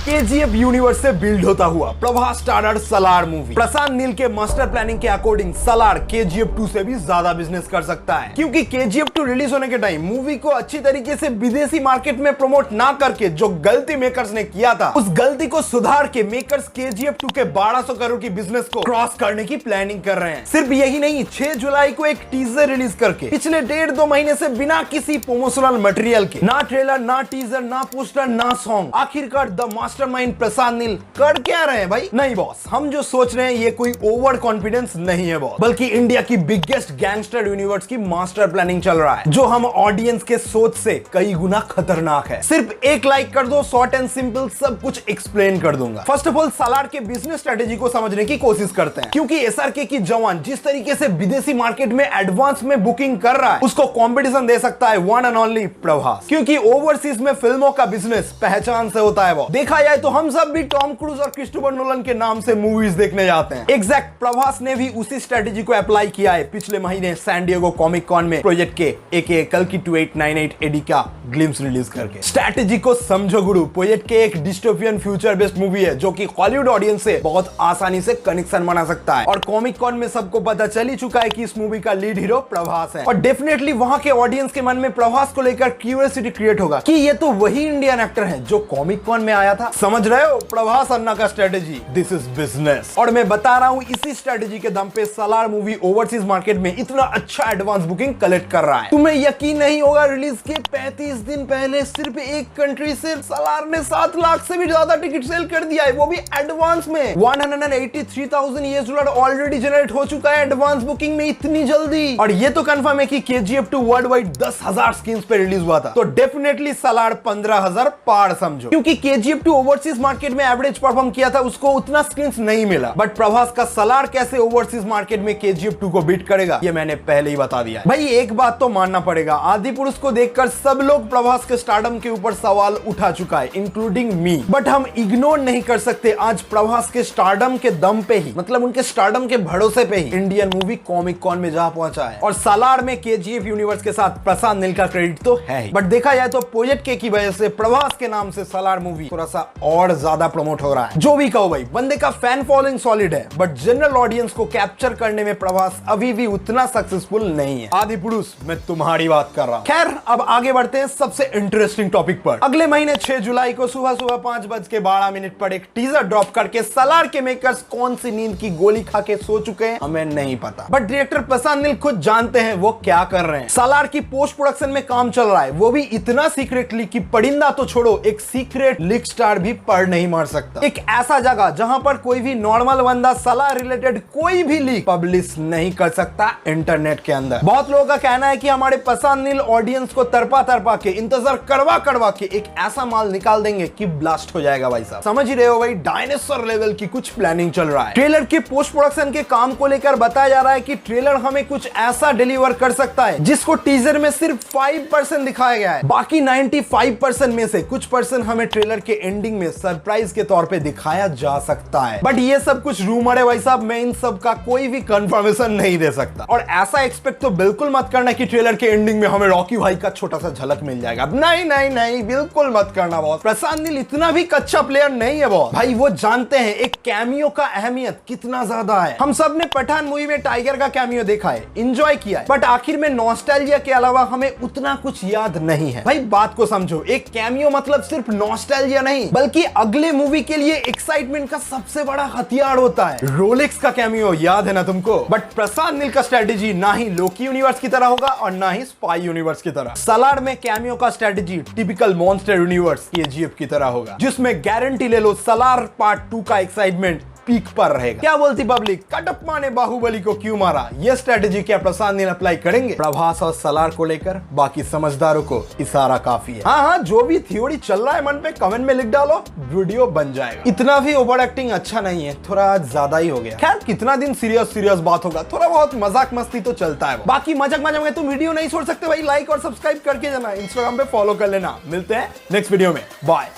KGF universe से build होता हुआ प्रभास स्टारर सलार मूवी। प्रशांत नील के मास्टर प्लानिंग के अकॉर्डिंग सलार केजीएफ 2 से भी ज्यादा बिजनेस कर सकता है, क्योंकि केजीएफ 2 रिलीज होने के टाइम मूवी को अच्छी तरीके से विदेशी मार्केट में प्रमोट ना करके जो गलती मेकर्स ने किया था, उस गलती को सुधार के मेकर्स केजीएफ 2 के 1200 करोड़ की बिजनेस को क्रॉस करने की प्लानिंग कर रहे हैं। सिर्फ यही नहीं, 6 जुलाई को एक टीजर रिलीज करके पिछले 1.5-2 महीने से बिना किसी प्रमोशनल मटेरियल के, ना ट्रेलर, ना टीजर, ना पोस्टर, ना सॉन्ग, आखिरकार द मास्टरमाइंड प्रशांत नील कर क्या रहे हैं भाई? नहीं बॉस, हम जो सोच रहे हैं ये कोई ओवर कॉन्फिडेंस नहीं है बॉस, बल्कि इंडिया की बिगेस्ट गैंगस्टर यूनिवर्स की मास्टर प्लानिंग चल रहा है, जो हम ऑडियंस के सोच से कई गुना खतरनाक है। सिर्फ एक लाइक कर दो, शॉर्ट एंड सिंपल सब कुछ एक्सप्लेन कर दूंगा। फर्स्ट ऑफ ऑल सलार के बिजनेस स्ट्रेटेजी को समझने की कोशिश करते हैं, क्योंकि एसआरके की जवान जिस तरीके से विदेशी मार्केट में एडवांस में बुकिंग कर रहा है, उसको कंपटीशन दे सकता है वन एंड ओनली प्रभास, क्योंकि ओवरसीज में फिल्मों का बिजनेस पहचान से होता है। वो देखा जाए तो हम सब भी टॉम क्रूज और क्रिस्टोफर नोलन के नाम से मूवीज देखने जाते हैं। एग्जैक्ट प्रभास ने भी उसी स्ट्रेटेजी को अप्लाई किया है पिछले महीने सैन डिएगो कॉमिक कॉन में प्रोजेक्ट के एके कल्कि 2898 एडी का ग्लिम्स रिलीज करके। स्ट्रेटेजी को समझो गुरु, प्रोजेक्ट के एक डिस्टोपियन फ्यूचर बेस्ड मूवी है जो कि हॉलीवुड ऑडियंस से बहुत आसानी से कनेक्शन बना सकता है, और कॉमिक कॉन में सबको पता चल ही चुका है कि इस मूवी का लीड हीरो प्रभास है, और डेफिनेटली वहां के ऑडियंस के मन में प्रभास को लेकर क्यूरियोसिटी क्रिएट होगा कि ये तो वही इंडियन एक्टर है जो कॉमिक कॉन में आया था। समझ रहे हो प्रभास अन्ना का स्ट्रेटेजी? दिस इज बिजनेस, और मैं बता रहा हूं इसी स्ट्रेटेजी के दम पे सलार मूवी ओवरसीज मार्केट में इतना अच्छा एडवांस बुकिंग कलेक्ट कर रहा है। तुम्हें यकीन नहीं होगा, रिलीज के 35 दिन पहले सिर्फ एक कंट्री से सलार ने 7 लाख से भी ज्यादा टिकट सेल कर दिया है, वो भी एडवांस में। $183,000 ऑलरेडी जनरेट हो चुका है एडवांस बुकिंग में इतनी जल्दी, और ये तो कंफर्म है कि केजीएफ 2 वर्ल्ड वाइड 10,000 स्क्रीन पे रिलीज हुआ था, तो डेफिनेटली सलार 15,000 पार समझो, क्योंकि केजीएफ 2 ओवरसीज मार्केट में एवरेज परफॉर्म किया था, उसको उतना स्क्रीन्स नहीं मिला। बट प्रभास का सलार कैसे ओवरसीज मार्केट में केजीएफ 2 को बीट करेगा ये मैंने पहले ही बता दिया है। भाई एक बात तो मानना पड़ेगा, आदिपुरुष को देखकर सब लोग प्रभास के स्टारडम के ऊपर सवाल उठा चुका है, इंक्लूडिंग मी, बट हम इग्नोर नहीं कर सकते आज प्रभास के स्टारडम के दम पे ही, मतलब उनके स्टारडम के भरोसे पे ही इंडियन मूवी कॉमिक कॉन में जा पहुंचा है, और सलार में केजीएफ यूनिवर्स के साथ प्रशांत नील का क्रेडिट तो है ही। बट देखा जाए तो प्रोजेक्ट के की वजह से प्रभास के नाम से सलार मूवी थोड़ा सा और ज्यादा प्रमोट हो रहा है। जो भी कहो भाई, बंदे का फैन फॉलोइंग सॉलिड है, बट जनरल ऑडियंस को कैप्चर करने में प्रभास अभी भी उतना सक्सेसफुल नहीं है। आदि पुरुष मैं तुम्हारी बात कर रहा हूं। खैर अब आगे बढ़ते हैं सबसे इंटरेस्टिंग टॉपिक पर। अगले महीने 6 जुलाई को सुबह 5:12 पर एक टीजर ड्रॉप करके सलार के मेकर्स कौन सी नींद की गोली खा के सो चुके हैं हमें नहीं पता, बट डायरेक्टर प्रशांत नील खुद जानते हैं वो क्या कर रहे हैं। सलार की पोस्ट प्रोडक्शन में काम चल रहा है, वो भी इतना सीक्रेटली कि परिंदा तो छोड़ो, एक सीक्रेट लीक स्टार भी पढ़ नहीं मार सकता। एक ऐसा जगह जहां पर कोई भी नॉर्मल बंदा सलार रिलेटेड कोई भी लीक पब्लिश नहीं कर सकता इंटरनेट के अंदर। बहुत लोगों का कहना है कि हमारे प्रशांत नील ऑडियंस को तरपा के इंतजार करवा के एक ऐसा माल निकाल देंगे कि ब्लास्ट हो जाएगा। भाई साहब समझ ही रहे हो भाई, डायनासोर लेवल की कुछ प्लानिंग चल रहा है। ट्रेलर के पोस्ट प्रोडक्शन के काम को लेकर बताया जा रहा है कि ट्रेलर हमें कुछ ऐसा डिलीवर कर सकता है जिसको टीजर में सिर्फ 5% दिखाया गया है, बाकी 95% में से कुछ परसेंट हमें ट्रेलर के एंडिंग में सरप्राइज के तौर पे दिखाया जा सकता है। बट ये सब कुछ रूमर है भाई साहब, मैं इन सब का कोई भी कंफर्मेशन नहीं दे सकता, और ऐसा एक्सपेक्ट तो बिल्कुल मत करना कि ट्रेलर के एंडिंग में हमें रॉकी भाई का छोटा सा झलक मिल जाएगा। नहीं नहीं नहीं, बिल्कुल मत करना बॉस। प्रशांत नील इतना भी कच्चा प्लेयर नहीं है बॉस, भाई वो जानते हैं एक कैमियो का अहमियत कितना ज्यादा है। हम सब ने पठान मूवी में टाइगर का कैमियो देखा है, एंजॉय किया है, बट आखिर में नॉस्टैल्जिया के अलावा हमें उतना कुछ याद नहीं है। भाई बात को समझो, एक कैमियो मतलब सिर्फ नॉस्टैल्जिया नहीं, बल्कि अगले मूवी के लिए एक्साइटमेंट का सबसे बड़ा हथियार होता है। रोलेक्स का कैमियो याद है ना तुमको? बट प्रशांत नील का स्ट्रेटेजी ना ही लोकी यूनिवर्स की तरह होगा और ना ही स्पाई यूनिवर्स की तरह। सलार में कैमियो का strategy typical monster universe KGF की तरह होगा, जिसमें गारंटी ले लो सलार पार्ट 2 का एक्साइटमेंट पीक पर रहेगा। क्या बोलती पब्लिक, कटप्पा ने बाहुबली को क्यों मारा? ये स्ट्रेटेजी क्या प्रशांत नील अप्लाई करेंगे प्रभास और सलार को लेकर? बाकी समझदारों को इशारा काफी है। हाँ, जो भी थ्योरी चल रहा है मन पे कमेंट में लिख डालो, वीडियो बन जाएगा। इतना भी ओवर एक्टिंग अच्छा नहीं है, थोड़ा ज्यादा ही हो गया। खैर कितना दिन सीरियस बात होगा, थोड़ा बहुत मजाक मस्ती तो चलता है। बाकी मजाक में तुम वीडियो नहीं छोड़ सकते भाई, लाइक और सब्सक्राइब करके जाना, इंस्टाग्राम पे फॉलो कर लेना। मिलते हैं नेक्स्ट वीडियो में, बाय।